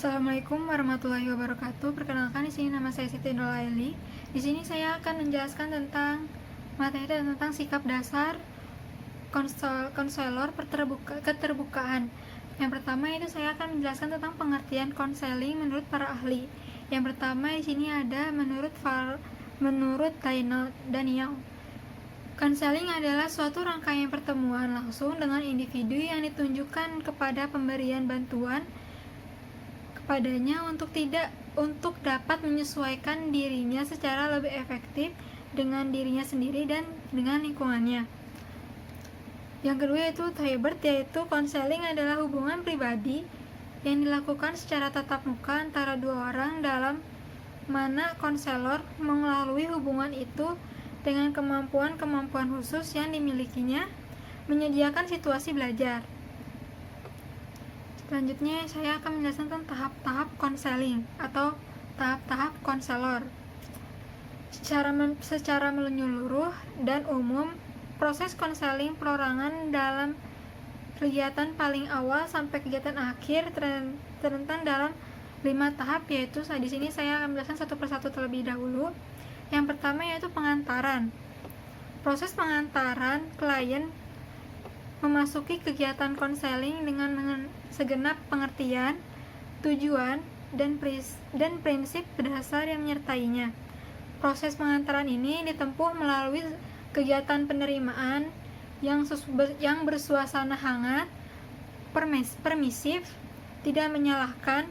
Assalamualaikum warahmatullahi wabarakatuh. Perkenalkan, di sini nama saya Siti Nurlaili. Di sini saya akan menjelaskan tentang materi tentang sikap dasar konselor keterbukaan. Yang pertama itu saya akan menjelaskan tentang pengertian konseling menurut para ahli. Yang pertama di sini ada menurut Daniel. Konseling adalah suatu rangkaian pertemuan langsung dengan individu yang ditunjukkan kepada pemberian bantuan kepadanya untuk dapat menyesuaikan dirinya secara lebih efektif dengan dirinya sendiri dan dengan lingkungannya. Yang kedua yaitu konseling adalah hubungan pribadi yang dilakukan secara tatap muka antara dua orang, dalam mana konselor melalui hubungan itu dengan kemampuan khusus yang dimilikinya menyediakan situasi belajar. Selanjutnya saya akan menjelaskan tentang tahap-tahap konseling atau tahap-tahap konselor. Secara menyeluruh dan umum, proses konseling perorangan dalam kegiatan paling awal sampai kegiatan akhir terentang dalam 5 tahap, yaitu di sini saya akan menjelaskan satu persatu terlebih dahulu. Yang pertama yaitu pengantaran. Proses pengantaran klien memasuki kegiatan konseling dengan segenap pengertian, tujuan, dan prinsip dasar yang menyertainya. Proses pengantaran ini ditempuh melalui kegiatan penerimaan yang bersuasana hangat, permisif, tidak menyalahkan,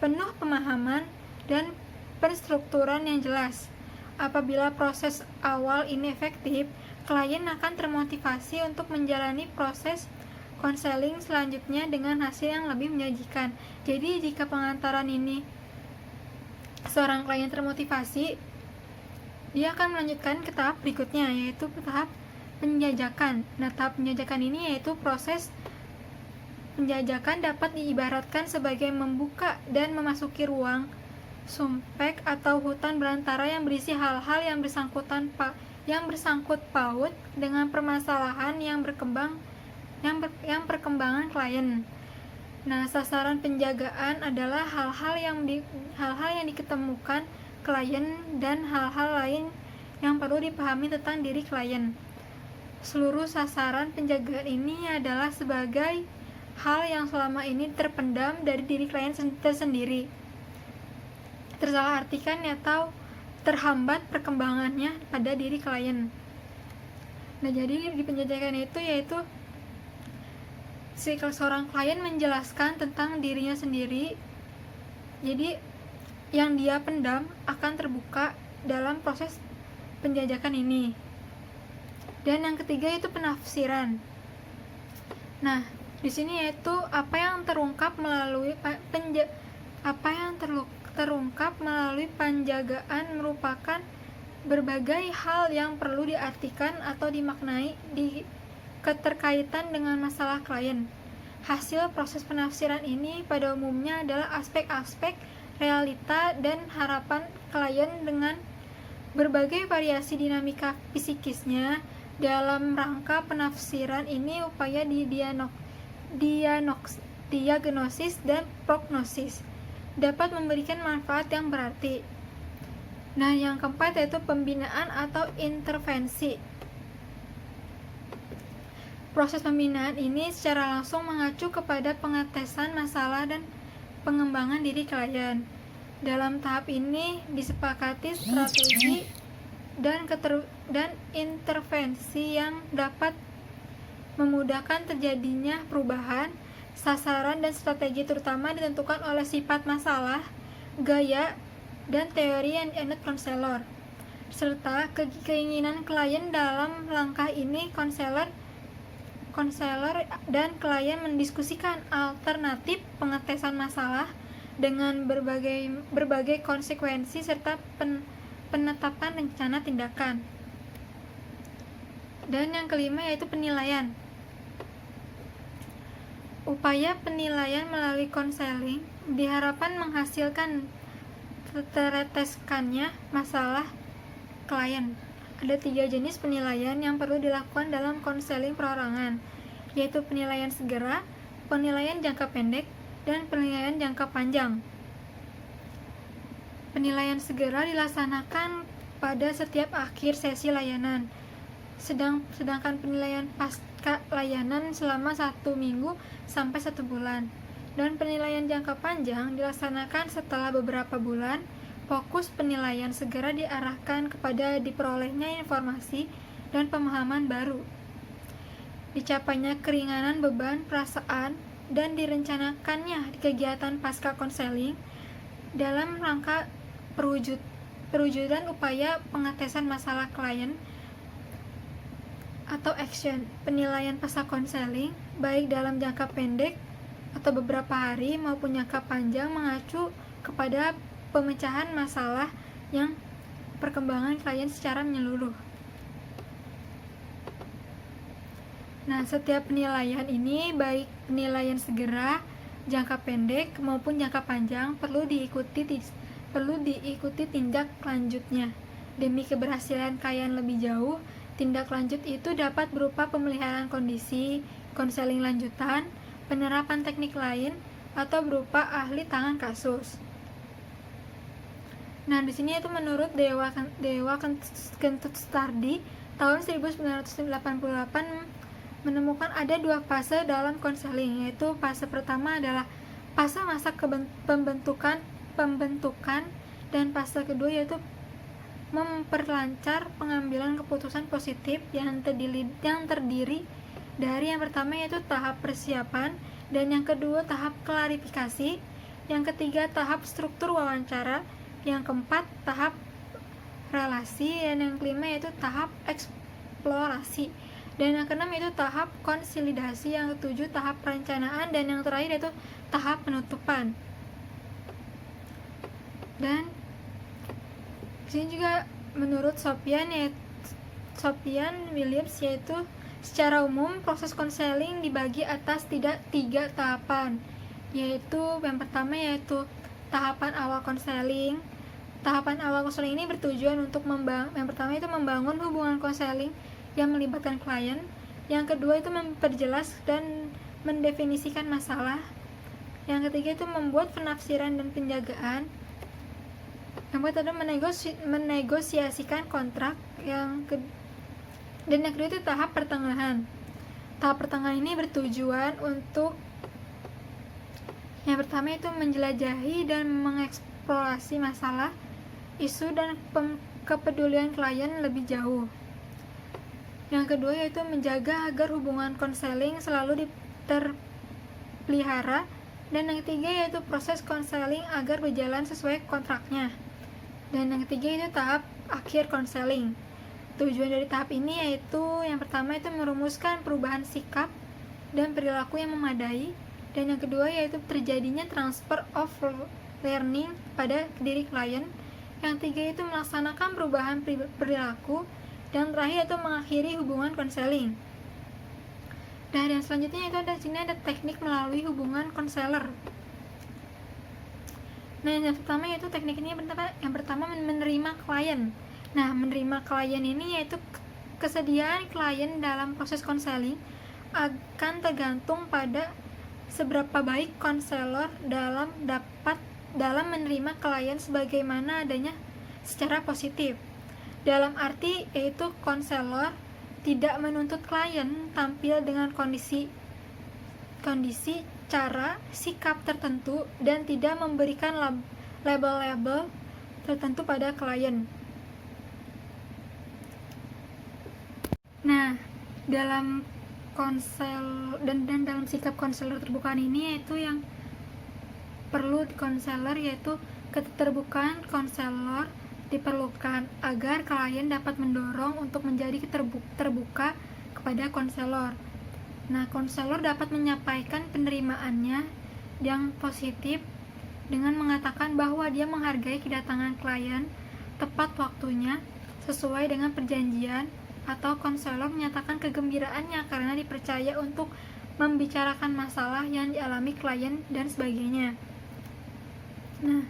penuh pemahaman, dan penstrukturan yang jelas. Apabila proses awal ini efektif, klien akan termotivasi untuk menjalani proses konseling selanjutnya dengan hasil yang lebih menjanjikan. Jadi jika pengantaran ini seorang klien termotivasi, dia akan melanjutkan ke tahap berikutnya, yaitu tahap penjajakan. Nah, tahap penjajakan ini yaitu proses penjajakan dapat diibaratkan sebagai membuka dan memasuki ruang sumpek atau hutan belantara yang berisi hal-hal yang bersangkut paut dengan permasalahan yang perkembangan klien. Nah, sasaran penjagaan adalah hal-hal yang diketemukan klien dan hal-hal lain yang perlu dipahami tentang diri klien. Seluruh sasaran penjagaan ini adalah sebagai hal yang selama ini terpendam dari diri klien tersendiri, tersalahartikan atau terhambat perkembangannya pada diri klien. Nah, jadi di penjajakan itu yaitu seorang klien menjelaskan tentang dirinya sendiri. Jadi yang dia pendam akan terbuka dalam proses penjajakan ini. Dan yang ketiga itu penafsiran. Nah, di sini yaitu apa yang terungkap melalui penjagaan merupakan berbagai hal yang perlu diartikan atau dimaknai di keterkaitan dengan masalah klien. Hasil proses penafsiran ini pada umumnya adalah aspek-aspek realita dan harapan klien dengan berbagai variasi dinamika psikisnya. Dalam rangka penafsiran ini, upaya diagnosis dan prognosis dapat memberikan manfaat yang berarti. Nah, yang keempat yaitu pembinaan atau intervensi. Proses pembinaan ini secara langsung mengacu kepada pengetesan masalah dan pengembangan diri klien. Dalam tahap ini disepakati strategi dan intervensi yang dapat memudahkan terjadinya perubahan. Sasaran dan strategi terutama ditentukan oleh sifat masalah, gaya, dan teori yang dianut konselor, serta keinginan klien. Dalam langkah ini konselor dan klien mendiskusikan alternatif pengetesan masalah dengan berbagai konsekuensi serta penetapan rencana tindakan. Dan yang kelima yaitu penilaian. Upaya penilaian melalui konseling diharapkan menghasilkan tereteskannya masalah klien. Ada 3 jenis penilaian yang perlu dilakukan dalam konseling perorangan, yaitu penilaian segera, penilaian jangka pendek, dan penilaian jangka panjang. Penilaian segera dilaksanakan pada setiap akhir sesi layanan, sedangkan penilaian pasca layanan selama 1 minggu sampai 1 bulan. Dan penilaian jangka panjang dilaksanakan setelah beberapa bulan. Fokus penilaian segera diarahkan kepada diperolehnya informasi dan pemahaman baru, dicapainya keringanan beban perasaan, dan direncanakannya kegiatan pasca konseling dalam rangka perwujudan upaya pengetesan masalah klien atau action. Penilaian pasca konseling baik dalam jangka pendek atau beberapa hari maupun jangka panjang mengacu kepada pemecahan masalah yang perkembangan klien secara menyeluruh. Nah, setiap penilaian ini baik penilaian segera, jangka pendek maupun jangka panjang perlu diikuti tindak lanjutnya. Demi keberhasilan klien lebih jauh, tindak lanjut itu dapat berupa pemeliharaan kondisi, konseling lanjutan, penerapan teknik lain, atau berupa ahli tangan kasus. Nah, di sini itu menurut Dewa Kentutstardi tahun 1988 menemukan ada 2 fase dalam konseling, yaitu fase pertama adalah fase masa pembentukan dan fase kedua yaitu memperlancar pengambilan keputusan positif yang terdiri dari yang pertama yaitu tahap persiapan, dan yang kedua tahap klarifikasi, yang ketiga tahap struktur wawancara, yang keempat tahap relasi, dan yang kelima yaitu tahap eksplorasi, dan yang keenam yaitu tahap konsolidasi, yang ketujuh tahap perencanaan, dan yang terakhir yaitu tahap penutupan. Dan disini juga menurut Sopian Williams yaitu secara umum proses konseling dibagi atas 3 tahapan, yaitu yang pertama yaitu tahapan awal konseling. Tahapan awal konseling ini bertujuan untuk yang pertama itu membangun hubungan konseling yang melibatkan klien. Yang kedua itu memperjelas dan mendefinisikan masalah. Yang ketiga itu membuat penafsiran dan penjagaan. Yang kedua menegosiasikan kontrak. Dan yang kedua itu tahap pertengahan. Tahap pertengahan ini bertujuan untuk yang pertama itu menjelajahi dan mengeksplorasi masalah, isu, dan kepedulian klien lebih jauh. Yang kedua yaitu menjaga agar hubungan konseling selalu terpelihara, dan yang ketiga yaitu proses konseling agar berjalan sesuai kontraknya. Dan yang ketiga itu tahap akhir konseling. Tujuan dari tahap ini yaitu yang pertama itu merumuskan perubahan sikap dan perilaku yang memadai, dan yang kedua yaitu terjadinya transfer of learning pada diri klien, yang ketiga itu melaksanakan perubahan perilaku, dan terakhir itu mengakhiri hubungan konseling. Dan yang selanjutnya itu ada teknik melalui hubungan konselor. Nah, yang pertama yaitu teknik ini yang pertama menerima klien. Nah, menerima klien ini yaitu kesediaan klien dalam proses konseling akan tergantung pada seberapa baik konselor dalam menerima klien sebagaimana adanya secara positif. Dalam arti yaitu konselor tidak menuntut klien tampil dengan kondisi, cara, sikap tertentu, dan tidak memberikan label-label tertentu pada klien. Nah, dalam dalam sikap konselor terbuka ini yaitu yang perlu di konselor yaitu keterbukaan konselor diperlukan agar klien dapat mendorong untuk menjadi terbuka kepada konselor. Nah, konselor dapat menyampaikan penerimaannya yang positif dengan mengatakan bahwa dia menghargai kedatangan klien tepat waktunya sesuai dengan perjanjian, atau konselor menyatakan kegembiraannya karena dipercaya untuk membicarakan masalah yang dialami klien dan sebagainya. Nah,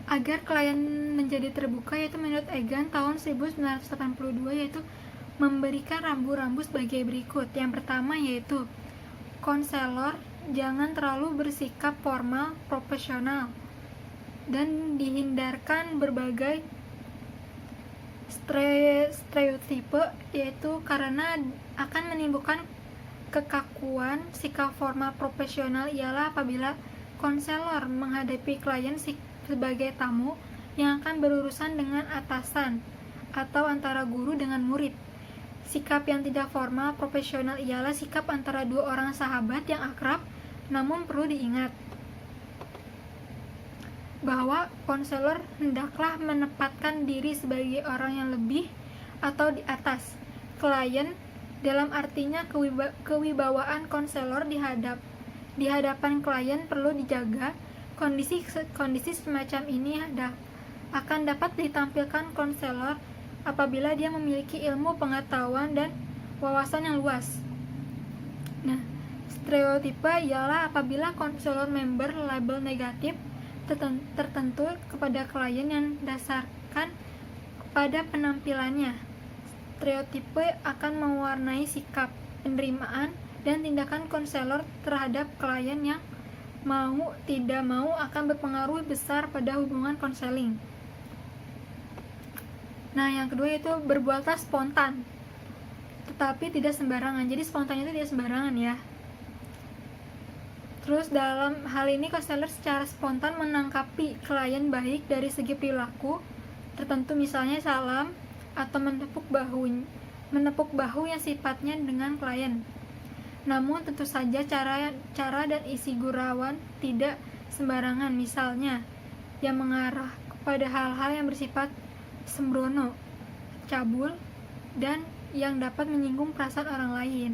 agar klien menjadi terbuka yaitu menurut Egan tahun 1982 yaitu memberikan rambu-rambu sebagai berikut. Yang pertama yaitu konselor jangan terlalu bersikap formal, profesional, dan dihindarkan berbagai stereotipe, yaitu karena akan menimbulkan kekakuan. Sikap formal profesional ialah apabila konselor menghadapi klien sebagai tamu yang akan berurusan dengan atasan atau antara guru dengan murid. Sikap yang tidak formal profesional ialah sikap antara dua orang sahabat yang akrab, namun perlu diingat bahwa konselor hendaklah menempatkan diri sebagai orang yang lebih atau di atas klien, dalam artinya kewibawaan konselor di hadapan klien perlu dijaga. Kondisi semacam ini akan dapat ditampilkan konselor apabila dia memiliki ilmu pengetahuan dan wawasan yang luas. Nah, stereotipe ialah apabila konselor member label negatif tertentu kepada klien yang dasarkan pada penampilannya. Stereotipe akan mewarnai sikap, penerimaan, dan tindakan konselor terhadap klien yang mau tidak mau akan berpengaruh besar pada hubungan konseling. Nah, yang kedua itu berbuatlah spontan, tetapi tidak sembarangan. Jadi spontan itu tidak sembarangan ya. Terus dalam hal ini konselor secara spontan menangkapi klien baik dari segi perilaku tertentu, misalnya salam atau menepuk bahu yang sifatnya dengan klien. Namun tentu saja cara dan isi gurauan tidak sembarangan, misalnya yang mengarah kepada hal-hal yang bersifat sembrono, cabul, dan yang dapat menyinggung perasaan orang lain.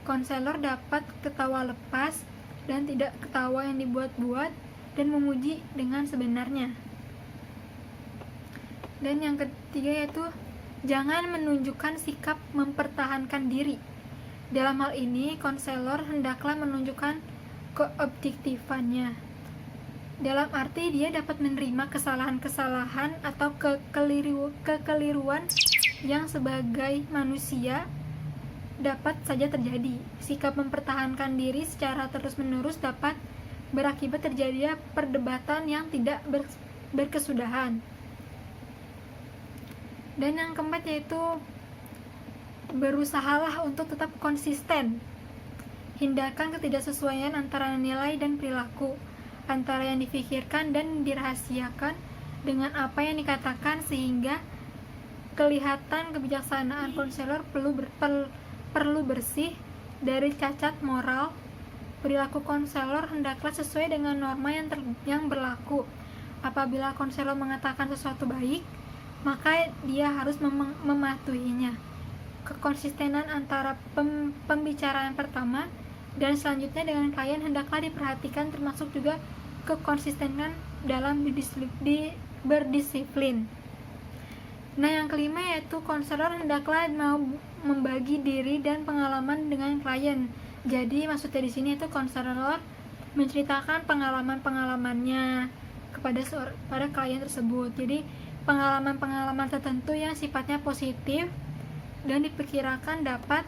Konselor dapat ketawa lepas dan tidak ketawa yang dibuat-buat, dan memuji dengan sebenarnya. Dan yang ketiga yaitu jangan menunjukkan sikap mempertahankan diri. Dalam hal ini konselor hendaklah menunjukkan keobjektifannya, dalam arti dia dapat menerima kesalahan-kesalahan atau kekeliruan yang sebagai manusia dapat saja terjadi. Sikap mempertahankan diri secara terus-menerus dapat berakibat terjadinya perdebatan yang tidak berkesudahan. Dan yang keempat yaitu berusahalah untuk tetap konsisten. Hindarkan ketidaksesuaian antara nilai dan perilaku, antara yang difikirkan dan dirahasiakan dengan apa yang dikatakan, sehingga kelihatan kebijaksanaan konselor perlu bersih dari cacat moral. Perilaku konselor hendaklah sesuai dengan norma yang berlaku. Apabila konselor mengatakan sesuatu baik, maka dia harus mematuhinya. Kekonsistenan antara pembicaraan pertama dan selanjutnya dengan klien hendaklah diperhatikan, termasuk juga kekonsistenan dalam berdisiplin. Nah, yang kelima yaitu konselor hendaklah mau membagi diri dan pengalaman dengan klien. Jadi maksudnya di sini itu konselor menceritakan pengalaman-pengalamannya pada klien tersebut. Jadi pengalaman-pengalaman tertentu yang sifatnya positif dan diperkirakan dapat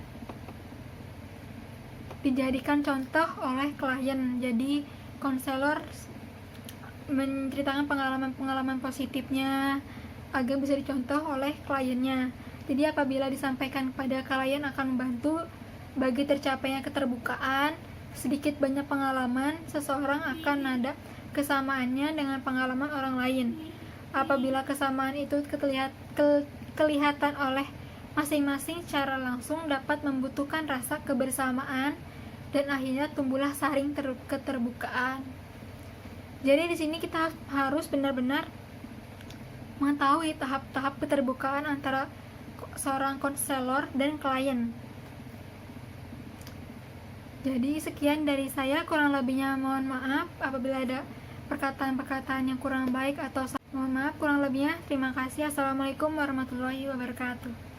dijadikan contoh oleh klien. Jadi konselor menceritakan pengalaman-pengalaman positifnya agar bisa dicontoh oleh kliennya. Jadi apabila disampaikan kepada klien akan membantu bagi tercapainya keterbukaan. Sedikit banyak pengalaman seseorang akan ada kesamaannya dengan pengalaman orang lain. Apabila kesamaan itu kelihatan oleh masing-masing secara langsung, dapat membutuhkan rasa kebersamaan dan akhirnya tumbuhlah saring keterbukaan. Jadi di sini kita harus benar-benar mengetahui tahap-tahap keterbukaan antara seorang konselor dan klien. Jadi sekian dari saya, kurang lebihnya mohon maaf apabila ada perkataan-perkataan yang kurang baik atau mohon maaf kurang lebihnya. Terima kasih. Assalamualaikum warahmatullahi wabarakatuh.